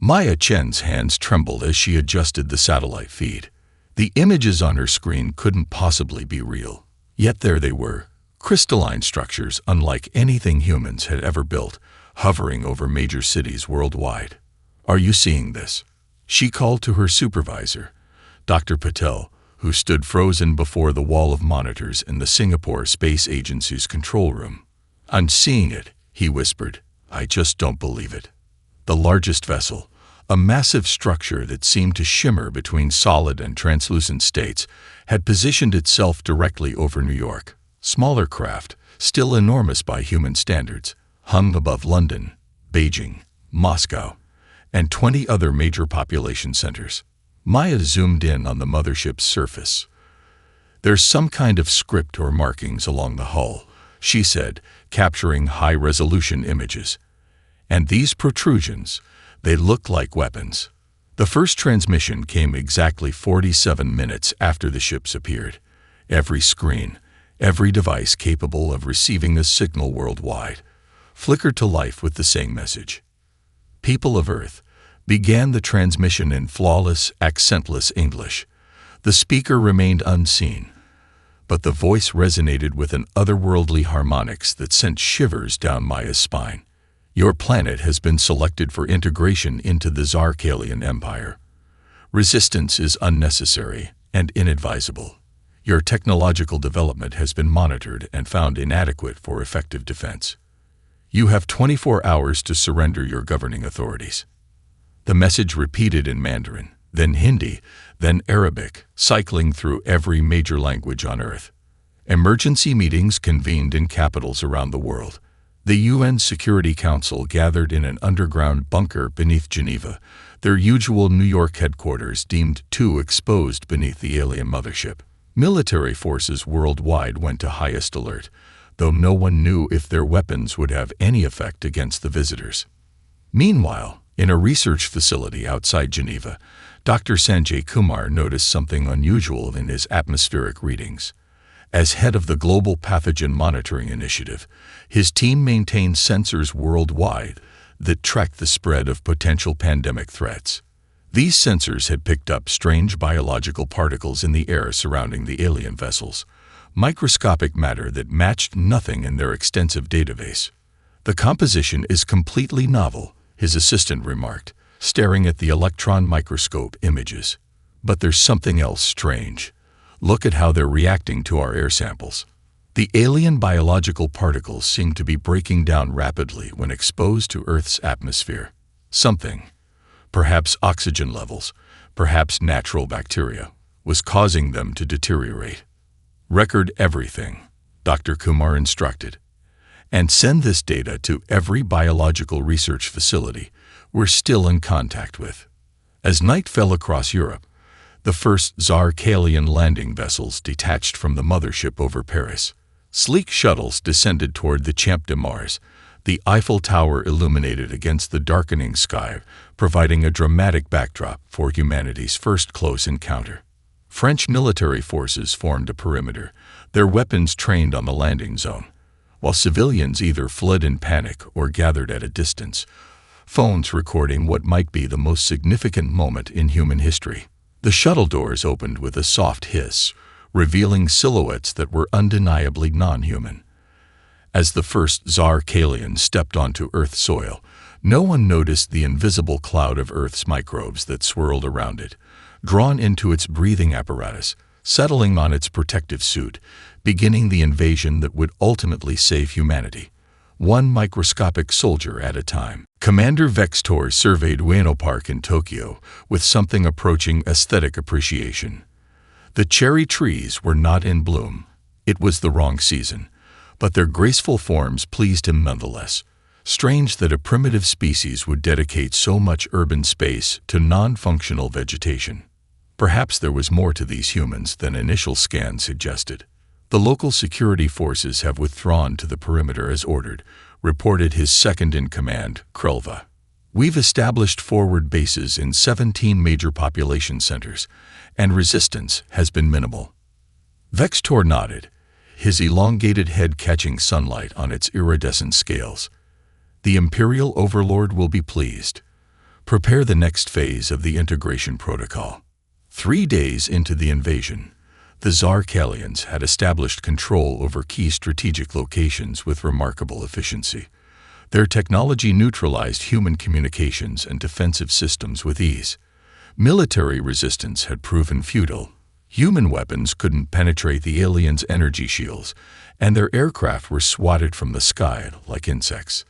Maya Chen's hands trembled as she adjusted the satellite feed. The images on her screen couldn't possibly be real. Yet there they were, crystalline structures unlike anything humans had ever built, hovering over major cities worldwide. "Are you seeing this?" she called to her supervisor, Dr. Patel, who stood frozen before the wall of monitors in the Singapore Space Agency's control room. "I'm seeing it," he whispered. "I just don't believe it." The largest vessel, a massive structure that seemed to shimmer between solid and translucent states, had positioned itself directly over New York. Smaller craft, still enormous by human standards, hung above London, Beijing, Moscow, and 20 other major population centers. Maya zoomed in on the mothership's surface. "There's some kind of script or markings along the hull," she said, capturing high-resolution images. "And these protrusions, they look like weapons." The first transmission came exactly 47 minutes after the ships appeared. Every screen, every device capable of receiving a signal worldwide, flickered to life with the same message. "People of Earth," began the transmission in flawless, accentless English. The speaker remained unseen, but the voice resonated with an otherworldly harmonics that sent shivers down Maya's spine. "Your planet has been selected for integration into the Zarkalian Empire. Resistance is unnecessary and inadvisable. Your technological development has been monitored and found inadequate for effective defense. You have 24 hours to surrender your governing authorities." The message repeated in Mandarin, then Hindi, then Arabic, cycling through every major language on Earth. Emergency meetings convened in capitals around the world. The UN Security Council gathered in an underground bunker beneath Geneva, their usual New York headquarters deemed too exposed beneath the alien mothership. Military forces worldwide went to highest alert, though no one knew if their weapons would have any effect against the visitors. Meanwhile, in a research facility outside Geneva, Dr. Sanjay Kumar noticed something unusual in his atmospheric readings. As head of the Global Pathogen Monitoring Initiative, his team maintained sensors worldwide that tracked the spread of potential pandemic threats. These sensors had picked up strange biological particles in the air surrounding the alien vessels, microscopic matter that matched nothing in their extensive database. "The composition is completely novel," his assistant remarked, staring at the electron microscope images. "But there's something else strange. Look at how they're reacting to our air samples." The alien biological particles seem to be breaking down rapidly when exposed to Earth's atmosphere. Something, perhaps oxygen levels, perhaps natural bacteria, was causing them to deteriorate. "Record everything," Dr. Kumar instructed, "and send this data to every biological research facility we're still in contact with." As night fell across Europe, the first Zarkalian landing vessels detached from the mothership over Paris. Sleek shuttles descended toward the Champ de Mars, the Eiffel Tower illuminated against the darkening sky, providing a dramatic backdrop for humanity's first close encounter. French military forces formed a perimeter, their weapons trained on the landing zone, while civilians either fled in panic or gathered at a distance, phones recording what might be the most significant moment in human history. The shuttle doors opened with a soft hiss, revealing silhouettes that were undeniably non-human. As the first Zarkalian stepped onto Earth soil, no one noticed the invisible cloud of Earth's microbes that swirled around it, drawn into its breathing apparatus, settling on its protective suit, beginning the invasion that would ultimately save humanity, one microscopic soldier at a time. Commander Vextor surveyed Ueno Park in Tokyo with something approaching aesthetic appreciation. The cherry trees were not in bloom. It was the wrong season, but their graceful forms pleased him nonetheless. Strange that a primitive species would dedicate so much urban space to non-functional vegetation. Perhaps there was more to these humans than initial scans suggested. "The local security forces have withdrawn to the perimeter as ordered," reported his second-in-command, Krelva. "We've established forward bases in 17 major population centers, and resistance has been minimal." Vextor nodded, his elongated head catching sunlight on its iridescent scales. "The Imperial Overlord will be pleased. Prepare the next phase of the integration protocol. 3 days into the invasion, the Zarkalians had established control over key strategic locations with remarkable efficiency. Their technology neutralized human communications and defensive systems with ease. Military resistance had proven futile. Human weapons couldn't penetrate the aliens' energy shields, and their aircraft were swatted from the sky like insects.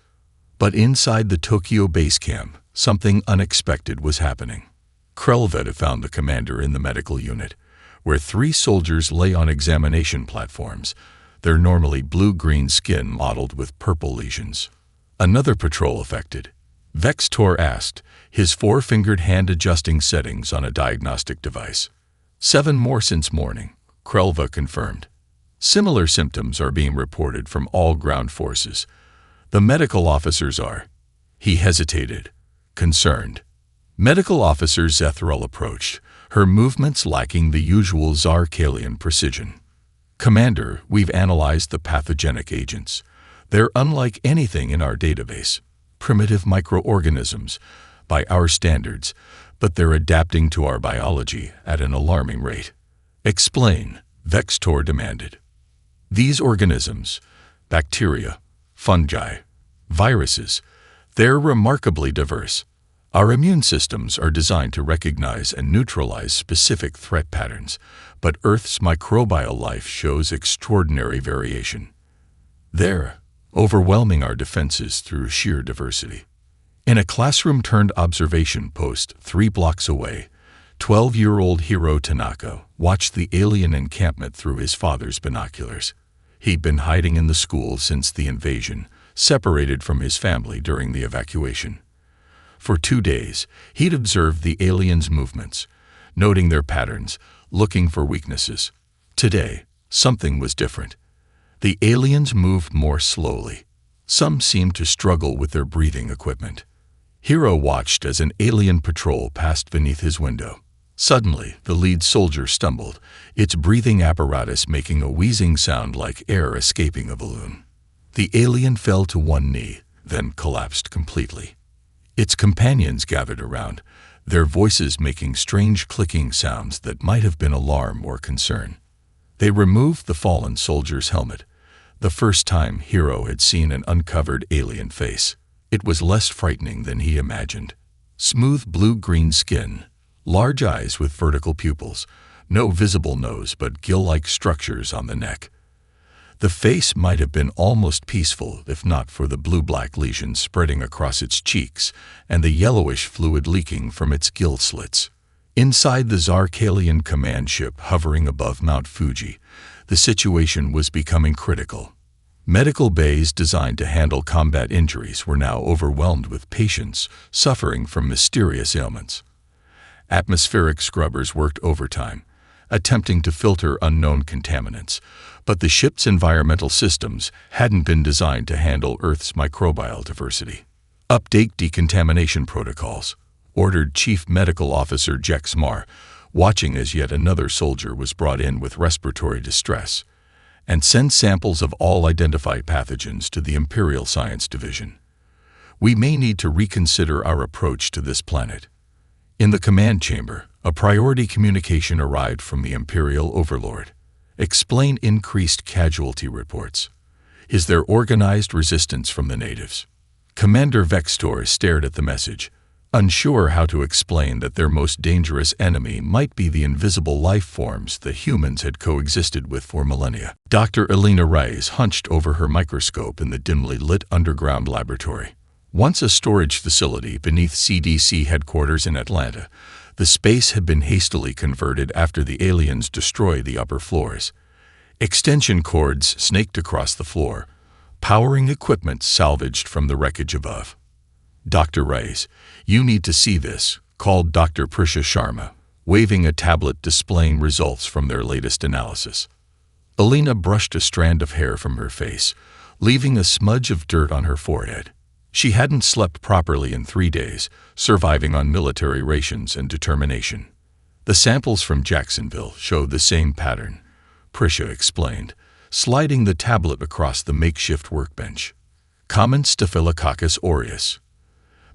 But inside the Tokyo base camp, something unexpected was happening. Krelva had found the commander in the medical unit, where 3 soldiers lay on examination platforms, their normally blue-green skin mottled with purple lesions. Another patrol affected. Vextor asked, his 4-fingered hand adjusting settings on a diagnostic device. 7 more since morning, Krelva confirmed. Similar symptoms are being reported from all ground forces. The medical officers are. He hesitated, concerned. Medical officer Zethrel approached, her movements lacking the usual Zarkalian precision. Commander, we've analyzed the pathogenic agents. They're unlike anything in our database. Primitive microorganisms, by our standards, but they're adapting to our biology at an alarming rate. Explain, Vextor demanded. These organisms, bacteria, fungi, viruses, they're remarkably diverse. Our immune systems are designed to recognize and neutralize specific threat patterns, but Earth's microbial life shows extraordinary variation. They're overwhelming our defenses through sheer diversity. In a classroom-turned-observation post 3 blocks away, 12-year-old Hiro Tanaka watched the alien encampment through his father's binoculars. He'd been hiding in the school since the invasion, separated from his family during the evacuation. For 2 days, he'd observed the aliens' movements, noting their patterns, looking for weaknesses. Today, something was different. The aliens moved more slowly. Some seemed to struggle with their breathing equipment. Hiro watched as an alien patrol passed beneath his window. Suddenly, the lead soldier stumbled, its breathing apparatus making a wheezing sound like air escaping a balloon. The alien fell to one knee, then collapsed completely. Its companions gathered around, their voices making strange clicking sounds that might have been alarm or concern. They removed the fallen soldier's helmet, the first time Hiro had seen an uncovered alien face. It was less frightening than he imagined. Smooth blue-green skin, large eyes with vertical pupils, no visible nose but gill-like structures on the neck. The face might have been almost peaceful if not for the blue-black lesions spreading across its cheeks and the yellowish fluid leaking from its gill slits. Inside the Zarkalian command ship hovering above Mount Fuji, the situation was becoming critical. Medical bays designed to handle combat injuries were now overwhelmed with patients suffering from mysterious ailments. Atmospheric scrubbers worked overtime, attempting to filter unknown contaminants, but the ship's environmental systems hadn't been designed to handle Earth's microbial diversity. Update decontamination protocols, ordered Chief Medical Officer Jex Mar, watching as yet another soldier was brought in with respiratory distress, and send samples of all identified pathogens to the Imperial Science Division. We may need to reconsider our approach to this planet. In the command chamber, a priority communication arrived from the Imperial Overlord. Explain increased casualty reports. Is there organized resistance from the natives? Commander Vextor stared at the message, unsure how to explain that their most dangerous enemy might be the invisible life forms that humans had coexisted with for millennia. Dr. Elena Reyes hunched over her microscope in the dimly lit underground laboratory. Once a storage facility beneath CDC headquarters in Atlanta, the space had been hastily converted after the aliens destroyed the upper floors. Extension cords snaked across the floor, powering equipment salvaged from the wreckage above. Dr. Reyes, you need to see this, called Dr. Prisha Sharma, waving a tablet displaying results from their latest analysis. Alina brushed a strand of hair from her face, leaving a smudge of dirt on her forehead. She hadn't slept properly in 3 days, surviving on military rations and determination. The samples from Jacksonville showed the same pattern, Prisha explained, sliding the tablet across the makeshift workbench. Common Staphylococcus aureus.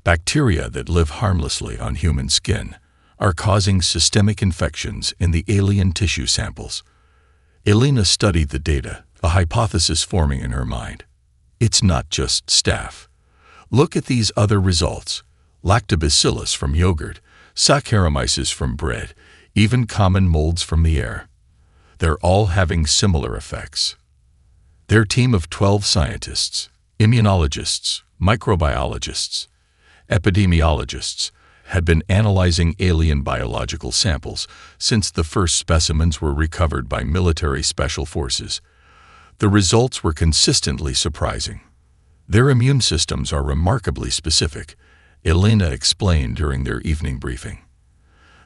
bacteria that live harmlessly on human skin, are causing systemic infections in the alien tissue samples. Elena studied the data, a hypothesis forming in her mind. It's not just staph. Look at these other results. Lactobacillus from yogurt, Saccharomyces from bread, even common molds from the air. They're all having similar effects. Their team of 12 scientists, immunologists, microbiologists, epidemiologists, had been analyzing alien biological samples since the first specimens were recovered by military special forces. The results were consistently surprising. Their immune systems are remarkably specific, Elena explained during their evening briefing.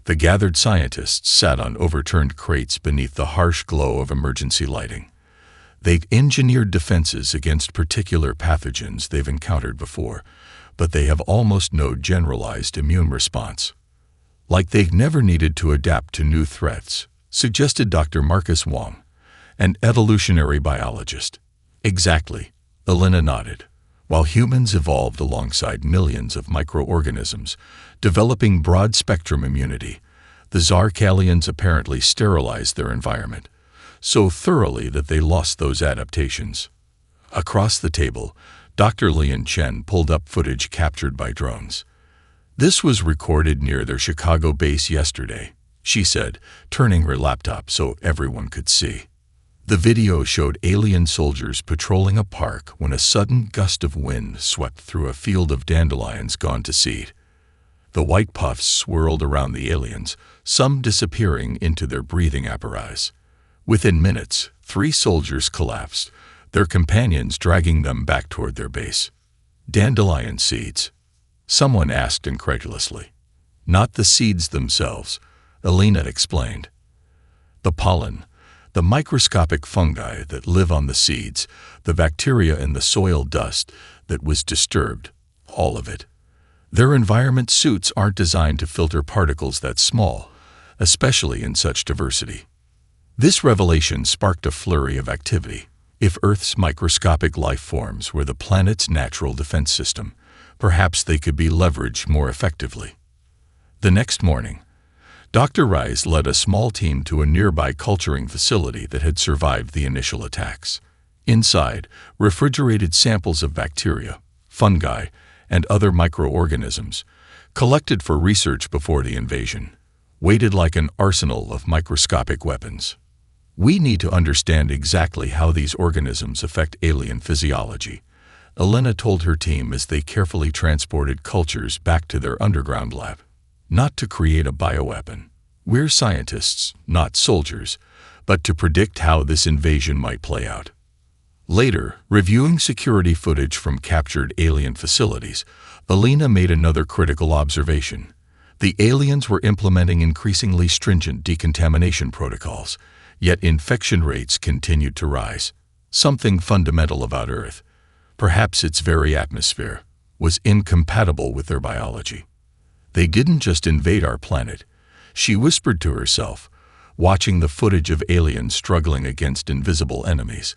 The gathered scientists sat on overturned crates beneath the harsh glow of emergency lighting. They've engineered defenses against particular pathogens they've encountered before, but they have almost no generalized immune response. Like they've never needed to adapt to new threats, suggested Dr. Marcus Wong, an evolutionary biologist. Exactly, Elena nodded. While humans evolved alongside millions of microorganisms, developing broad-spectrum immunity, the Zarkalians apparently sterilized their environment so thoroughly that they lost those adaptations. Across the table, Dr. Lian Chen pulled up footage captured by drones. This was recorded near their Chicago base yesterday, she said, turning her laptop so everyone could see. The video showed alien soldiers patrolling a park when a sudden gust of wind swept through a field of dandelions gone to seed. The white puffs swirled around the aliens, some disappearing into their breathing apparatus. Within minutes, 3 soldiers collapsed, their companions dragging them back toward their base. Dandelion seeds? Someone asked incredulously. Not the seeds themselves, Elena explained. The pollen, the microscopic fungi that live on the seeds, the bacteria in the soil dust that was disturbed, all of it. Their environment suits aren't designed to filter particles that small, especially in such diversity. This revelation sparked a flurry of activity. If Earth's microscopic life forms were the planet's natural defense system, perhaps they could be leveraged more effectively. The next morning, Dr. Rice led a small team to a nearby culturing facility that had survived the initial attacks. Inside, refrigerated samples of bacteria, fungi, and other microorganisms, collected for research before the invasion, waited like an arsenal of microscopic weapons. We need to understand exactly how these organisms affect alien physiology, Elena told her team as they carefully transported cultures back to their underground lab. Not to create a bioweapon. We're scientists, not soldiers, but to predict how this invasion might play out. Later, reviewing security footage from captured alien facilities, Elena made another critical observation. The aliens were implementing increasingly stringent decontamination protocols, yet infection rates continued to rise. Something fundamental about Earth, perhaps its very atmosphere, was incompatible with their biology. They didn't just invade our planet, she whispered to herself, watching the footage of aliens struggling against invisible enemies.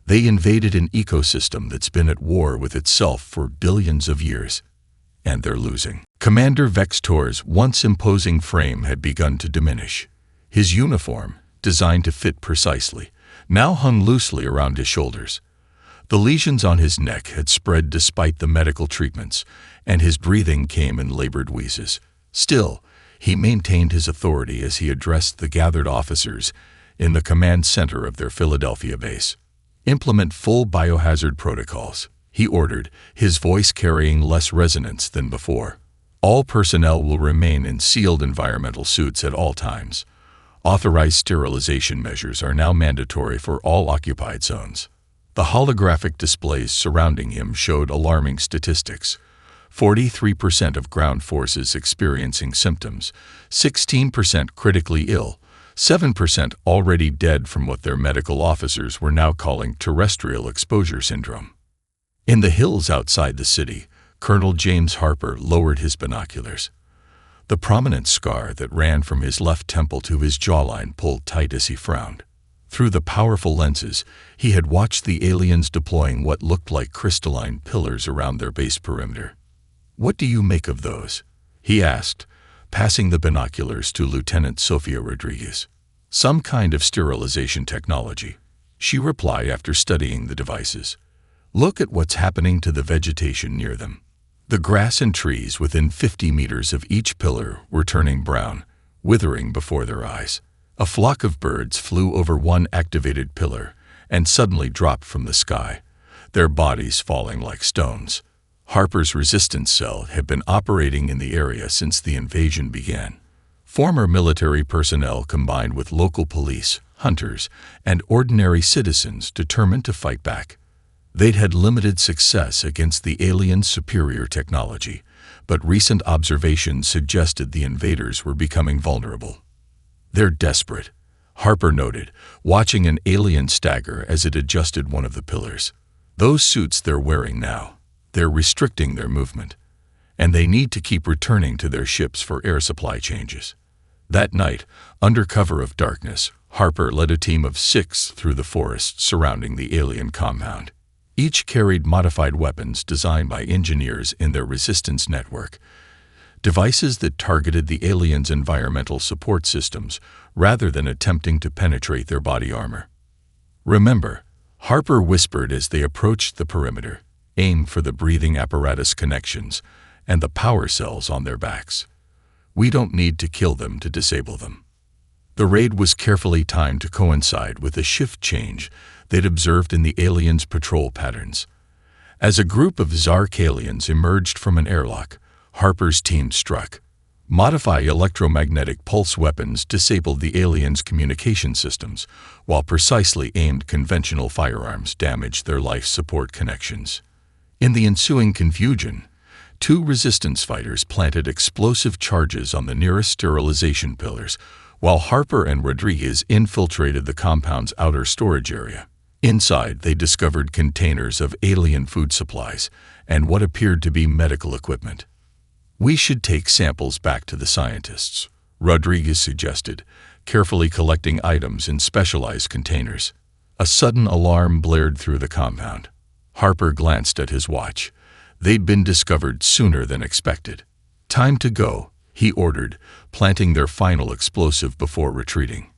They invaded an ecosystem that's been at war with itself for billions of years. And they're losing. Commander Vextor's once imposing frame had begun to diminish. His uniform, designed to fit precisely, now hung loosely around his shoulders. The lesions on his neck had spread despite the medical treatments, and his breathing came in labored wheezes. Still, he maintained his authority as he addressed the gathered officers in the command center of their Philadelphia base. Implement full biohazard protocols, he ordered, his voice carrying less resonance than before. All personnel will remain in sealed environmental suits at all times. Authorized sterilization measures are now mandatory for all occupied zones. The holographic displays surrounding him showed alarming statistics. 43% of ground forces experiencing symptoms, 16% critically ill, 7% already dead from what their medical officers were now calling terrestrial exposure syndrome. In the hills outside the city, Colonel James Harper lowered his binoculars. The prominent scar that ran from his left temple to his jawline pulled tight as he frowned. Through the powerful lenses, he had watched the aliens deploying what looked like crystalline pillars around their base perimeter. "What do you make of those?" he asked, passing the binoculars to Lieutenant Sofia Rodriguez. "Some kind of sterilization technology," she replied after studying the devices. "Look at what's happening to the vegetation near them." The grass and trees within 50 meters of each pillar were turning brown, withering before their eyes. A flock of birds flew over one activated pillar and suddenly dropped from the sky, their bodies falling like stones. Harper's resistance cell had been operating in the area since the invasion began. Former military personnel combined with local police, hunters, and ordinary citizens determined to fight back. They'd had limited success against the aliens' superior technology, but recent observations suggested the invaders were becoming vulnerable. "They're desperate," Harper noted, watching an alien stagger as it adjusted one of the pillars. "Those suits they're wearing now, they're restricting their movement, and they need to keep returning to their ships for air supply changes." That night, under cover of darkness, Harper led a team of 6 through the forest surrounding the alien compound. Each carried modified weapons designed by engineers in their resistance network, devices that targeted the aliens' environmental support systems rather than attempting to penetrate their body armor. "Remember," Harper whispered as they approached the perimeter, "aim for the breathing apparatus connections and the power cells on their backs. We don't need to kill them to disable them." The raid was carefully timed to coincide with a shift change they'd observed in the aliens' patrol patterns. As a group of Zark aliens emerged from an airlock, Harper's team struck. Modified electromagnetic pulse weapons disabled the aliens' communication systems, while precisely aimed conventional firearms damaged their life support connections. In the ensuing confusion, 2 resistance fighters planted explosive charges on the nearest sterilization pillars, while Harper and Rodriguez infiltrated the compound's outer storage area. Inside, they discovered containers of alien food supplies and what appeared to be medical equipment. "We should take samples back to the scientists," Rodriguez suggested, carefully collecting items in specialized containers. A sudden alarm blared through the compound. Harper glanced at his watch. They'd been discovered sooner than expected. "Time to go," he ordered, planting their final explosive before retreating.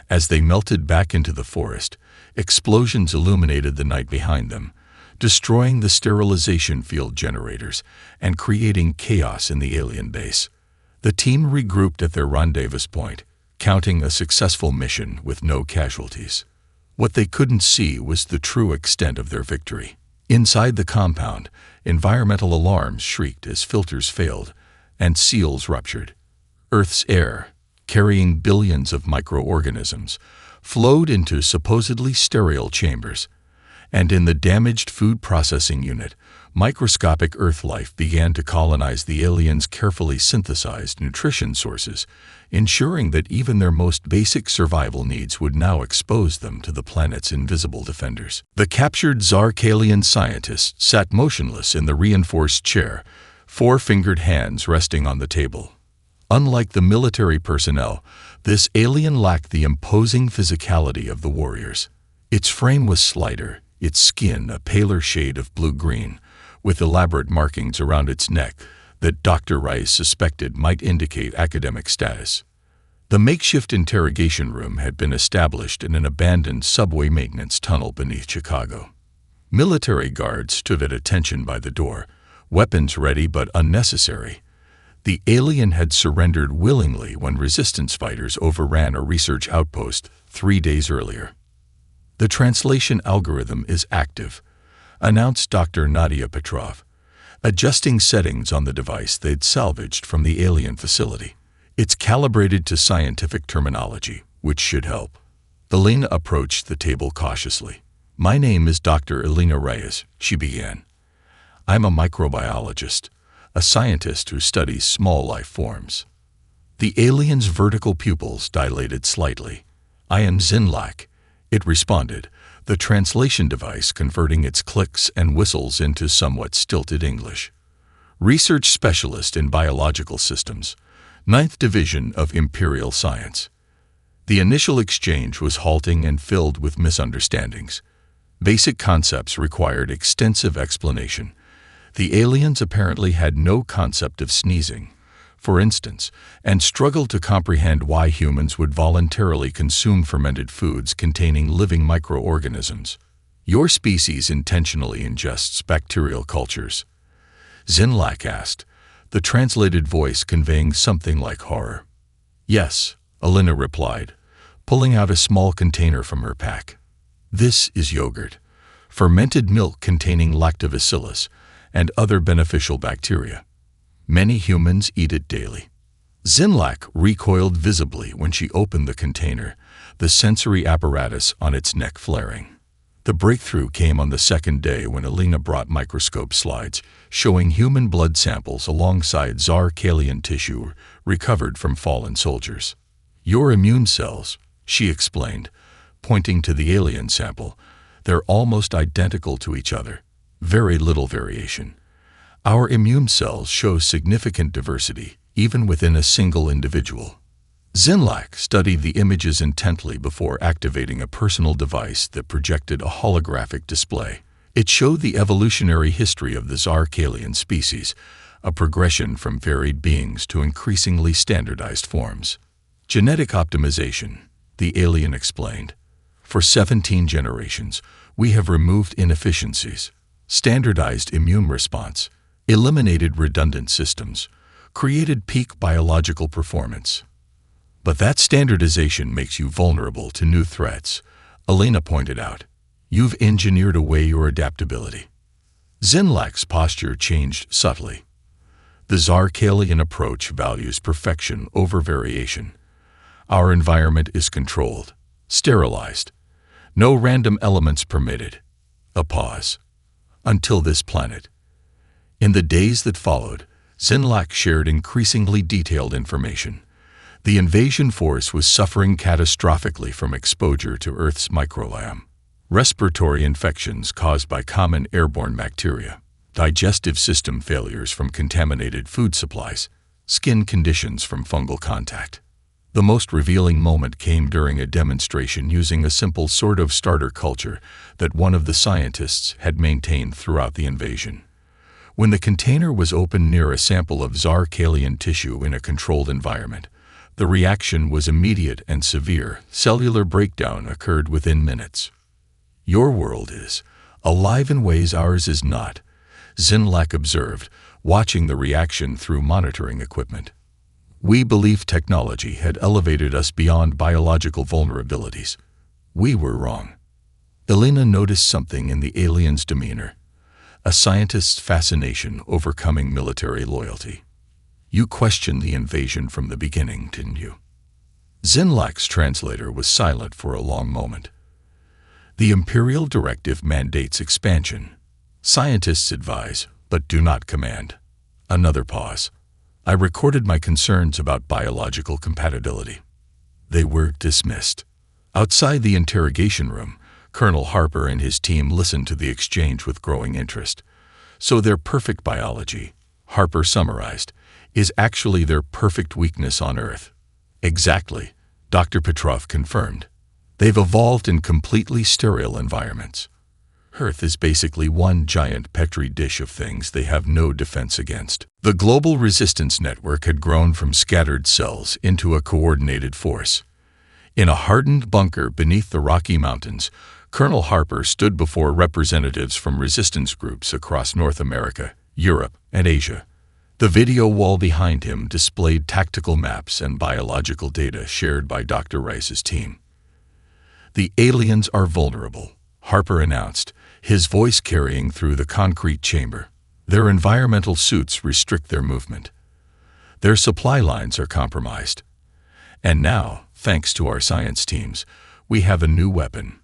As they melted back into the forest, explosions illuminated the night behind them, destroying the sterilization field generators and creating chaos in the alien base. The team regrouped at their rendezvous point, counting a successful mission with no casualties. What they couldn't see was the true extent of their victory. Inside the compound, environmental alarms shrieked as filters failed and seals ruptured. Earth's air, carrying billions of microorganisms, flowed into supposedly sterile chambers, and in the damaged food processing unit, microscopic Earth life began to colonize the aliens' carefully synthesized nutrition sources, ensuring that even their most basic survival needs would now expose them to the planet's invisible defenders. The captured Zark alien scientist sat motionless in the reinforced chair, 4-fingered hands resting on the table. Unlike the military personnel, this alien lacked the imposing physicality of the warriors. Its frame was slighter, its skin a paler shade of blue-green, with elaborate markings around its neck that Dr. Rice suspected might indicate academic status. The makeshift interrogation room had been established in an abandoned subway maintenance tunnel beneath Chicago. Military guards stood at attention by the door, weapons ready but unnecessary. The alien had surrendered willingly when resistance fighters overran a research outpost 3 days earlier. "The translation algorithm is active," announced Dr. Nadia Petrov, adjusting settings on the device they'd salvaged from the alien facility. "It's calibrated to scientific terminology, which should help." Elena approached the table cautiously. "My name is Dr. Elena Reyes," she began. "I'm a microbiologist, a scientist who studies small life forms." The alien's vertical pupils dilated slightly. "I am Zinlak," it responded, the translation device converting its clicks and whistles into somewhat stilted English. "Research specialist in biological systems, 9th Division of Imperial Science." The initial exchange was halting and filled with misunderstandings. Basic concepts required extensive explanation. The aliens apparently had no concept of sneezing, for instance, and struggled to comprehend why humans would voluntarily consume fermented foods containing living microorganisms. Your species intentionally ingests bacterial cultures? Zinlak asked, the translated voice conveying something like horror. Yes, Alina replied, pulling out a small container from her pack. This is yogurt, fermented milk containing lactobacillus and other beneficial bacteria. Many humans eat it daily. Zinlak recoiled visibly when she opened the container, the sensory apparatus on its neck flaring. The breakthrough came on the second day when Alina brought microscope slides showing human blood samples alongside Zarkalian tissue recovered from fallen soldiers. Your immune cells, she explained, pointing to the alien sample, they're almost identical to each other. Very little variation. Our immune cells show significant diversity, even within a single individual. Zinlak studied the images intently before activating a personal device that projected a holographic display. It showed the evolutionary history of the Zarkalian species, a progression from varied beings to increasingly standardized forms. Genetic optimization, the alien explained. For 17 generations, we have removed inefficiencies, standardized immune response, eliminated redundant systems, created peak biological performance. But that standardization makes you vulnerable to new threats, Alina pointed out. You've engineered away your adaptability. Zinlak's posture changed subtly. The Zarkalian approach values perfection over variation. Our environment is controlled, sterilized. No random elements permitted. A pause. Until this planet. In the days that followed, Zinlak shared increasingly detailed information. The invasion force was suffering catastrophically from exposure to Earth's microbiome. Respiratory infections caused by common airborne bacteria, digestive system failures from contaminated food supplies, skin conditions from fungal contact. The most revealing moment came during a demonstration using a simple sort of starter culture that one of the scientists had maintained throughout the invasion. When the container was opened near a sample of Zarkalian tissue in a controlled environment, the reaction was immediate and severe. Cellular breakdown occurred within minutes. Your world is alive in ways ours is not, Zinlak observed, watching the reaction through monitoring equipment. We believed technology had elevated us beyond biological vulnerabilities. We were wrong. Alina noticed something in the alien's demeanor, a scientist's fascination overcoming military loyalty. You questioned the invasion from the beginning, didn't you? Zinlak's translator was silent for a long moment. The Imperial Directive mandates expansion. Scientists advise, but do not command. Another pause. I recorded my concerns about biological compatibility. They were dismissed. Outside the interrogation room, Colonel Harper and his team listened to the exchange with growing interest. So their perfect biology, Harper summarized, is actually their perfect weakness on Earth. Exactly, Dr. Petrov confirmed. They've evolved in completely sterile environments. Earth is basically one giant petri dish of things they have no defense against. The global resistance network had grown from scattered cells into a coordinated force. In a hardened bunker beneath the Rocky Mountains, Colonel Harper stood before representatives from resistance groups across North America, Europe, and Asia. The video wall behind him displayed tactical maps and biological data shared by Dr. Rice's team. The aliens are vulnerable, Harper announced, his voice carrying through the concrete chamber. Their environmental suits restrict their movement. Their supply lines are compromised. And now, thanks to our science teams, we have a new weapon.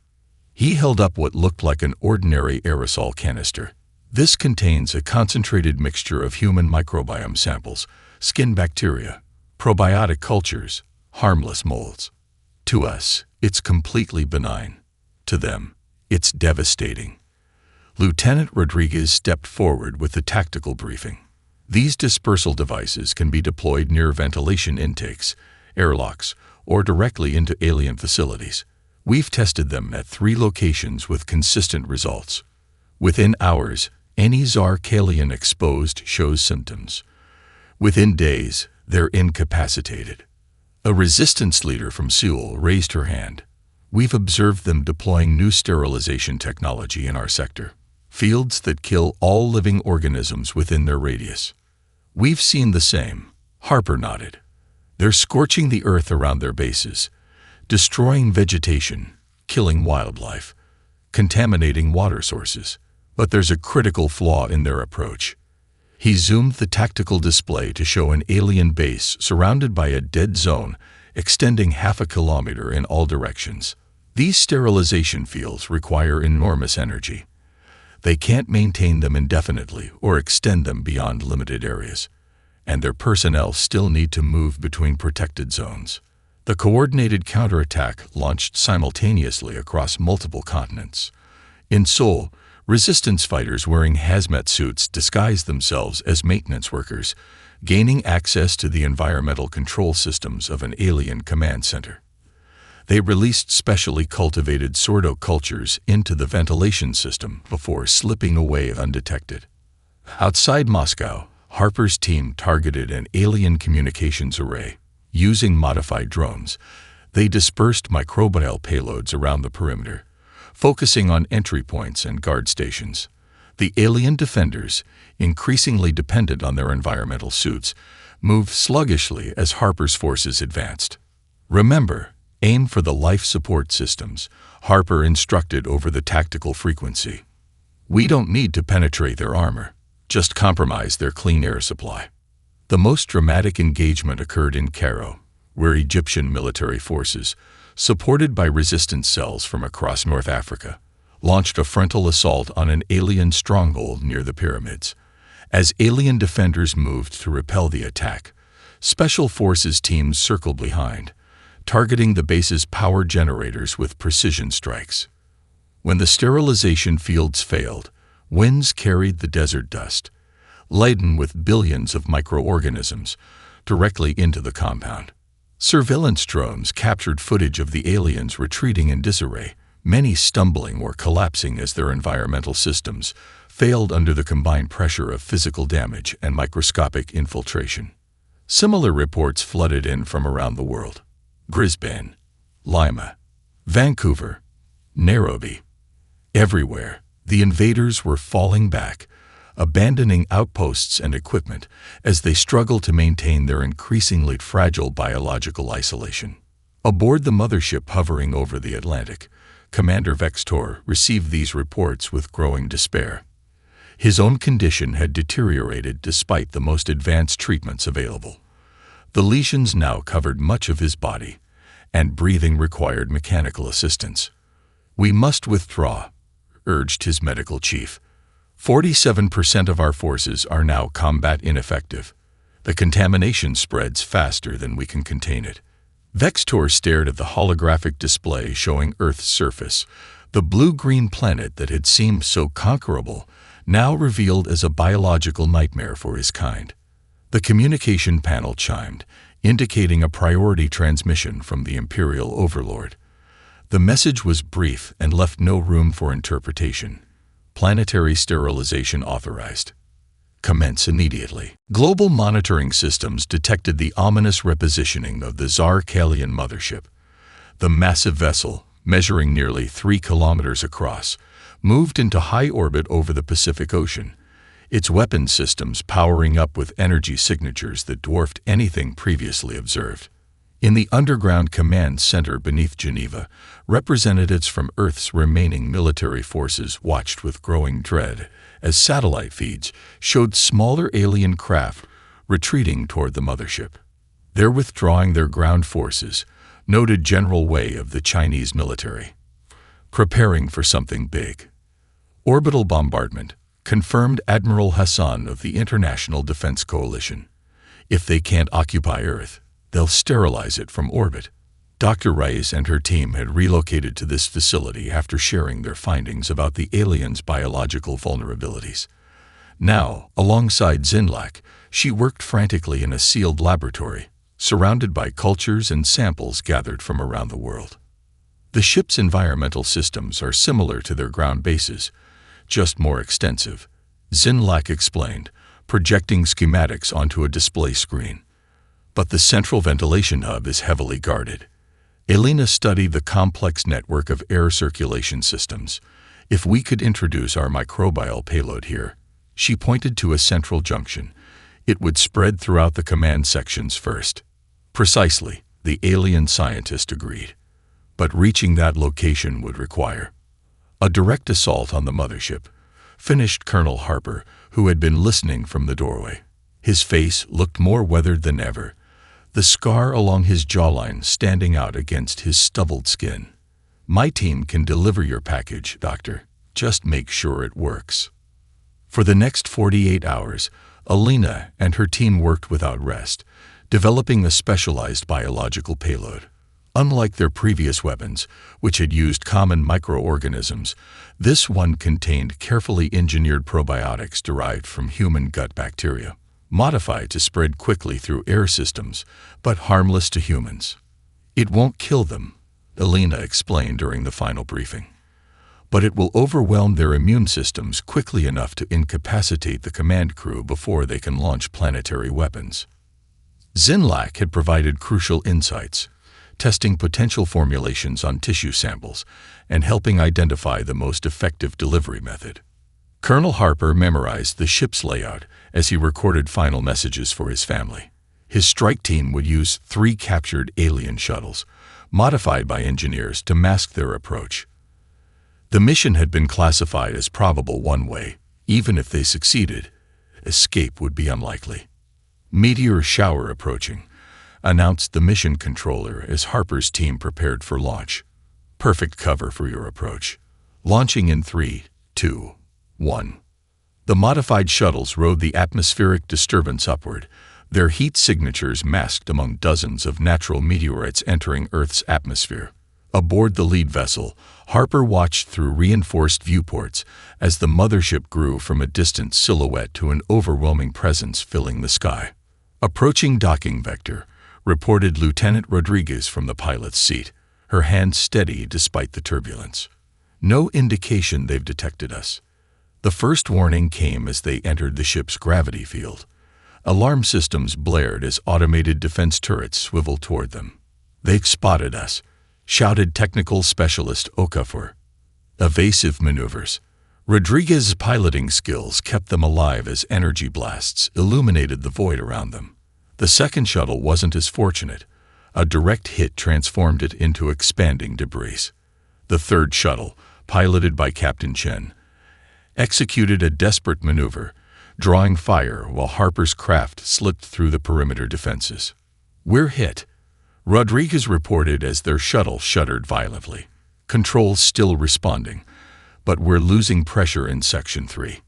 He held up what looked like an ordinary aerosol canister. This contains a concentrated mixture of human microbiome samples, skin bacteria, probiotic cultures, harmless molds. To us, it's completely benign. To them, it's devastating. Lieutenant Rodriguez stepped forward with the tactical briefing. These dispersal devices can be deployed near ventilation intakes, airlocks, or directly into alien facilities. We've tested them at 3 locations with consistent results. Within hours, Any Zarkalian exposed shows symptoms. Within days, they're incapacitated. A resistance leader from Seoul raised her hand. We've observed them deploying new sterilization technology in our sector. Fields that kill all living organisms within their radius. We've seen the same. Harper nodded. They're scorching the earth around their bases, destroying vegetation, killing wildlife, contaminating water sources. But there's a critical flaw in their approach. He zoomed the tactical display to show an alien base surrounded by a dead zone extending half a kilometer in all directions. These sterilization fields require enormous energy. They can't maintain them indefinitely or extend them beyond limited areas, and their personnel still need to move between protected zones. The coordinated counterattack launched simultaneously across multiple continents. In Seoul, resistance fighters wearing hazmat suits disguised themselves as maintenance workers, gaining access to the environmental control systems of an alien command center. They released specially cultivated sordo cultures into the ventilation system before slipping away undetected. Outside Moscow, Harper's team targeted an alien communications array. Using modified drones, they dispersed microbial payloads around the perimeter, focusing on entry points and guard stations. The alien defenders, increasingly dependent on their environmental suits, moved sluggishly as Harper's forces advanced. Remember, aim for the life support systems, Harper instructed over the tactical frequency. We don't need to penetrate their armor, just compromise their clean air supply. The most dramatic engagement occurred in Cairo, where Egyptian military forces, supported by resistance cells from across North Africa, launched a frontal assault on an alien stronghold near the pyramids. As alien defenders moved to repel the attack, special forces teams circled behind, targeting the base's power generators with precision strikes. When the sterilization fields failed, winds carried the desert dust, laden with billions of microorganisms, directly into the compound. Surveillance drones captured footage of the aliens retreating in disarray, many stumbling or collapsing as their environmental systems failed under the combined pressure of physical damage and microscopic infiltration. Similar reports flooded in from around the world. Brisbane, Lima, Vancouver, Nairobi. Everywhere, the invaders were falling back, abandoning outposts and equipment as they struggled to maintain their increasingly fragile biological isolation. Aboard the mothership hovering over the Atlantic, Commander Vextor received these reports with growing despair. His own condition had deteriorated despite the most advanced treatments available. The lesions now covered much of his body, and breathing required mechanical assistance. "We must withdraw," urged his medical chief. 47% of our forces are now combat ineffective. The contamination spreads faster than we can contain it. Vextor stared at the holographic display showing Earth's surface, the blue-green planet that had seemed so conquerable, now revealed as a biological nightmare for his kind. The communication panel chimed, indicating a priority transmission from the Imperial Overlord. The message was brief and left no room for interpretation. Planetary sterilization authorized. Commence immediately. Global monitoring systems detected the ominous repositioning of the Zarkalian mothership. The massive vessel, measuring nearly 3 kilometers across, moved into high orbit over the Pacific Ocean, its weapon systems powering up with energy signatures that dwarfed anything previously observed. In the underground command center beneath Geneva, representatives from Earth's remaining military forces watched with growing dread as satellite feeds showed smaller alien craft retreating toward the mothership. "They're withdrawing their ground forces," noted General Wei of the Chinese military. "Preparing for something big." "Orbital bombardment," confirmed Admiral Hassan of the International Defense Coalition. "If they can't occupy Earth, they'll sterilize it from orbit." Dr. Rice and her team had relocated to this facility after sharing their findings about the aliens' biological vulnerabilities. Now, alongside Zinlak, she worked frantically in a sealed laboratory, surrounded by cultures and samples gathered from around the world. The ship's environmental systems are similar to their ground bases, just more extensive. Zinlak explained, projecting schematics onto a display screen. But the central ventilation hub is heavily guarded. Elena studied the complex network of air circulation systems. If we could introduce our microbial payload here, she pointed to a central junction, it would spread throughout the command sections first. Precisely, the alien scientist agreed. But reaching that location would require a direct assault on the mothership, finished Colonel Harper, who had been listening from the doorway. His face looked more weathered than ever, the scar along his jawline standing out against his stubbled skin. My team can deliver your package, Doctor. Just make sure it works. For the next 48 hours, Alina and her team worked without rest, developing a specialized biological payload. Unlike their previous weapons, which had used common microorganisms, this one contained carefully engineered probiotics derived from human gut bacteria, modified to spread quickly through air systems, but harmless to humans. It won't kill them, Alina explained during the final briefing, but it will overwhelm their immune systems quickly enough to incapacitate the command crew before they can launch planetary weapons. Zinlak had provided crucial insights, testing potential formulations on tissue samples and helping identify the most effective delivery method. Colonel Harper memorized the ship's layout as he recorded final messages for his family. His strike team would use 3 captured alien shuttles, modified by engineers to mask their approach. The mission had been classified as probable one way. Even if they succeeded, escape would be unlikely. Meteor shower approaching, announced the mission controller as Harper's team prepared for launch. Perfect cover for your approach. Launching in 3, 2, 1. The modified shuttles rode the atmospheric disturbance upward, their heat signatures masked among dozens of natural meteorites entering Earth's atmosphere. Aboard the lead vessel, Harper watched through reinforced viewports as the mothership grew from a distant silhouette to an overwhelming presence filling the sky. Approaching docking vector, reported Lieutenant Rodriguez from the pilot's seat, her hand steady despite the turbulence. No indication they've detected us. The first warning came as they entered the ship's gravity field. Alarm systems blared as automated defense turrets swiveled toward them. They've spotted us, shouted technical specialist Okafor. Evasive maneuvers. Rodriguez's piloting skills kept them alive as energy blasts illuminated the void around them. The second shuttle wasn't as fortunate. A direct hit transformed it into expanding debris. The third shuttle, piloted by Captain Chen, executed a desperate maneuver, drawing fire while Harper's craft slipped through the perimeter defenses. We're hit, Rodriguez reported as their shuttle shuddered violently. Controls still responding, but we're losing pressure in Section 3.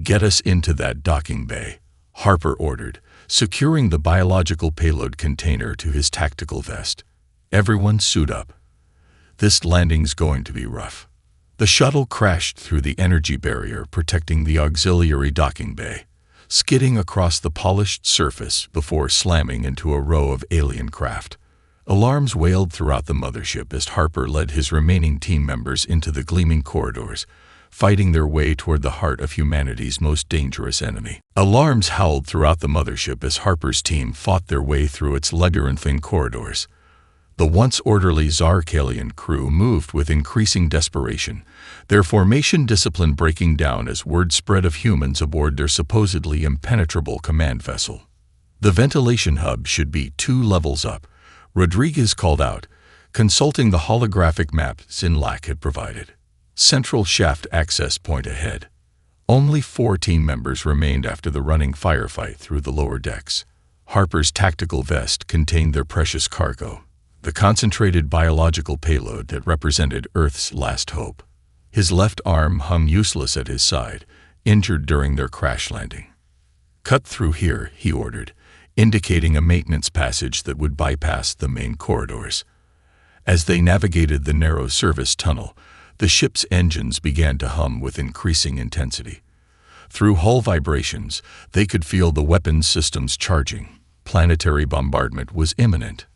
Get us into that docking bay, Harper ordered, securing the biological payload container to his tactical vest. Everyone suit up. This landing's going to be rough. The shuttle crashed through the energy barrier protecting the auxiliary docking bay, skidding across the polished surface before slamming into a row of alien craft. Alarms wailed throughout the mothership as Harper led his remaining team members into the gleaming corridors, fighting their way toward the heart of humanity's most dangerous enemy. Alarms howled throughout the mothership as Harper's team fought their way through its labyrinthine corridors. The once orderly Zarkalian crew moved with increasing desperation, their formation discipline breaking down as word spread of humans aboard their supposedly impenetrable command vessel. The ventilation hub should be 2 levels up, Rodriguez called out, consulting the holographic map Zinlak had provided. Central shaft access point ahead. Only 4 team members remained after the running firefight through the lower decks. Harper's tactical vest contained their precious cargo, the concentrated biological payload that represented Earth's last hope. His left arm hung useless at his side, injured during their crash landing. Cut through here, he ordered, indicating a maintenance passage that would bypass the main corridors. As they navigated the narrow service tunnel, the ship's engines began to hum with increasing intensity. Through hull vibrations, they could feel the weapons systems charging. Planetary bombardment was imminent.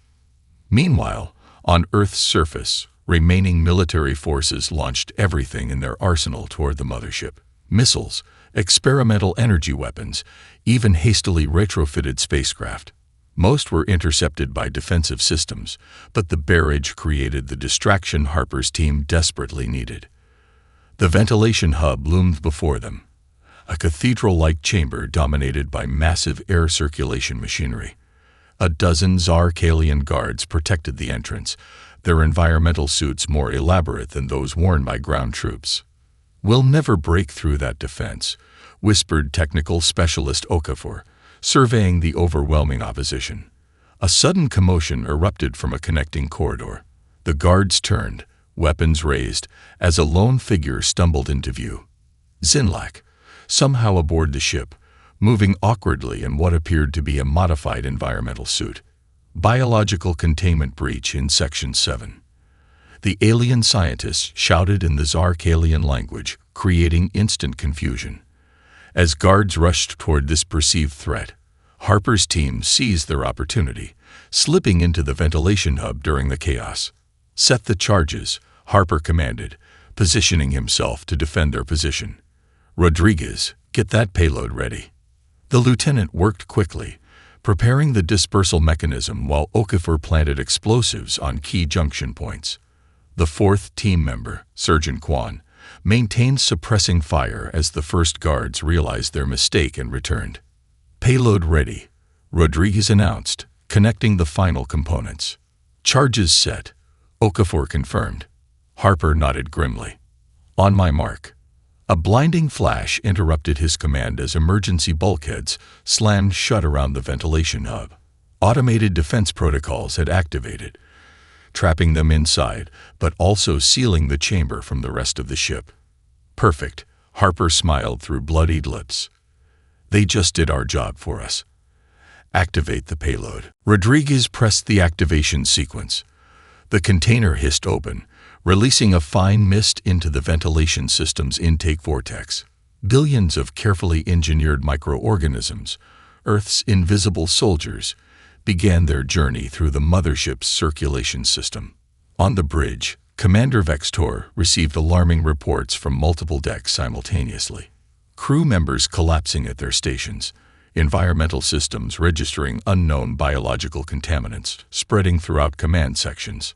Meanwhile, on Earth's surface, remaining military forces launched everything in their arsenal toward the mothership. Missiles, experimental energy weapons, even hastily retrofitted spacecraft. Most were intercepted by defensive systems, but the barrage created the distraction Harper's team desperately needed. The ventilation hub loomed before them, a cathedral-like chamber dominated by massive air circulation machinery. A dozen Zarkalian guards protected the entrance, their environmental suits more elaborate than those worn by ground troops. "We'll never break through that defense," whispered technical specialist Okafor, surveying the overwhelming opposition. A sudden commotion erupted from a connecting corridor. The guards turned, weapons raised, as a lone figure stumbled into view. Zinlak, somehow aboard the ship, moving awkwardly in what appeared to be a modified environmental suit. Biological containment breach in Section 7. The alien scientists shouted in the Zarkalian language, creating instant confusion. As guards rushed toward this perceived threat, Harper's team seized their opportunity, slipping into the ventilation hub during the chaos. "Set the charges," Harper commanded, positioning himself to defend their position. "Rodriguez, get that payload ready." The lieutenant worked quickly, preparing the dispersal mechanism while Okafor planted explosives on key junction points. The fourth team member, Surgeon Kwan, maintained suppressing fire as the first guards realized their mistake and returned. "Payload ready," Rodriguez announced, connecting the final components. "Charges set," Okafor confirmed. Harper nodded grimly. "On my mark." A blinding flash interrupted his command as emergency bulkheads slammed shut around the ventilation hub. Automated defense protocols had activated, trapping them inside, but also sealing the chamber from the rest of the ship. "Perfect," Harper smiled through bloodied lips. "They just did our job for us." "Activate the payload." Rodriguez pressed the activation sequence. The container hissed open, releasing a fine mist into the ventilation system's intake vortex. Billions of carefully engineered microorganisms, Earth's invisible soldiers, began their journey through the mothership's circulation system. On the bridge, Commander Vextor received alarming reports from multiple decks simultaneously. Crew members collapsing at their stations, environmental systems registering unknown biological contaminants spreading throughout command sections,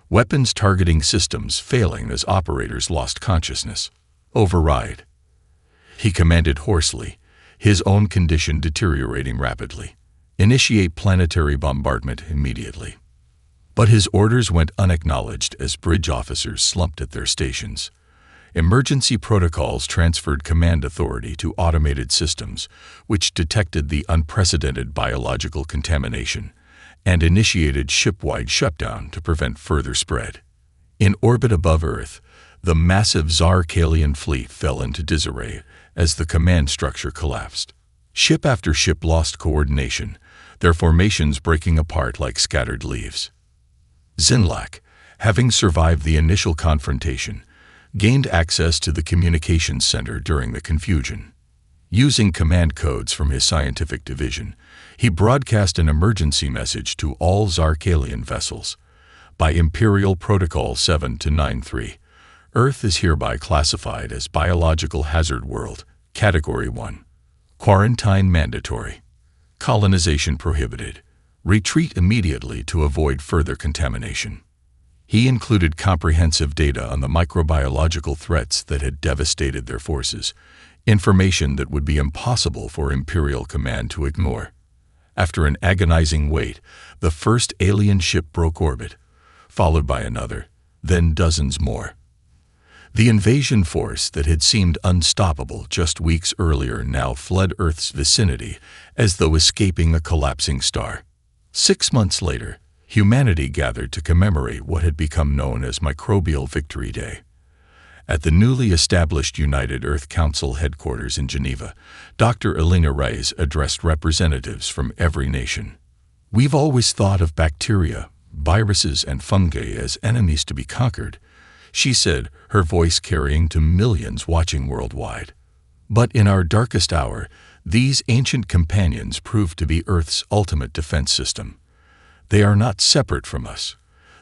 weapons targeting systems failing as operators lost consciousness. "Override," he commanded hoarsely, his own condition deteriorating rapidly. "Initiate planetary bombardment immediately." But his orders went unacknowledged as bridge officers slumped at their stations. Emergency protocols transferred command authority to automated systems, which detected the unprecedented biological contamination and initiated ship-wide shutdown to prevent further spread. In orbit above Earth, the massive Zarkalian fleet fell into disarray as the command structure collapsed. Ship after ship lost coordination, their formations breaking apart like scattered leaves. Zinlak, having survived the initial confrontation, gained access to the communications center during the confusion. Using command codes from his scientific division, he broadcast an emergency message to all Zarkalian vessels. By Imperial Protocol 7-93, Earth is hereby classified as Biological Hazard World, Category 1. Quarantine mandatory. Colonization prohibited. Retreat immediately to avoid further contamination. He included comprehensive data on the microbiological threats that had devastated their forces, information that would be impossible for Imperial Command to ignore. After an agonizing wait, the first alien ship broke orbit, followed by another, then dozens more. The invasion force that had seemed unstoppable just weeks earlier now fled Earth's vicinity as though escaping a collapsing star. 6 months later, humanity gathered to commemorate what had become known as Microbial Victory Day. At the newly established United Earth Council headquarters in Geneva, Dr. Elena Reyes addressed representatives from every nation. "We've always thought of bacteria, viruses, and fungi as enemies to be conquered," she said, her voice carrying to millions watching worldwide. "But in our darkest hour, these ancient companions proved to be Earth's ultimate defense system. They are not separate from us.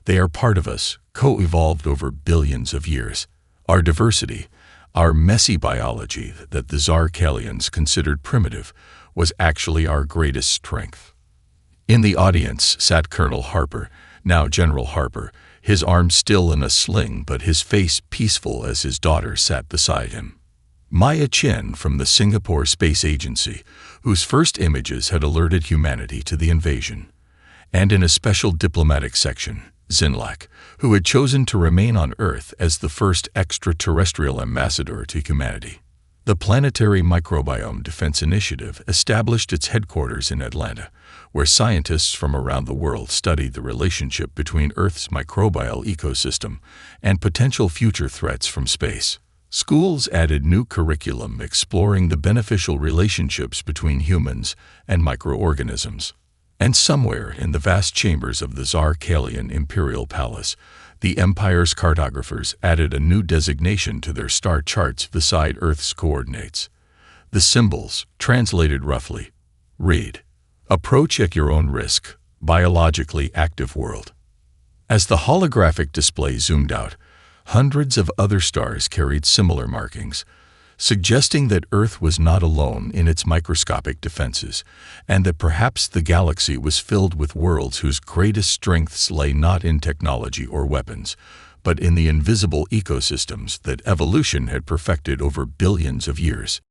They are part of us, co-evolved over billions of years. Our diversity, Our messy biology that the Zarkalians considered primitive was actually our greatest strength. In the audience sat Colonel Harper, now General Harper, his arm still in a sling but his face peaceful as his daughter sat beside him. Maya Chen from the Singapore Space Agency, whose first images had alerted humanity to the invasion. And in a special diplomatic section, Zinlak, who had chosen to remain on Earth as the first extraterrestrial ambassador to humanity. The Planetary Microbiome Defense Initiative established its headquarters in Atlanta, where scientists from around the world studied the relationship between Earth's microbial ecosystem and potential future threats from space. Schools added new curriculum exploring the beneficial relationships between humans and microorganisms. And somewhere in the vast chambers of the Zarkalian Imperial Palace, the Empire's cartographers added a new designation to their star charts beside Earth's coordinates. The symbols, translated roughly, read, "Approach at your own risk, biologically active world." As the holographic display zoomed out, hundreds of other stars carried similar markings, suggesting that Earth was not alone in its microscopic defenses, and that perhaps the galaxy was filled with worlds whose greatest strengths lay not in technology or weapons, but in the invisible ecosystems that evolution had perfected over billions of years.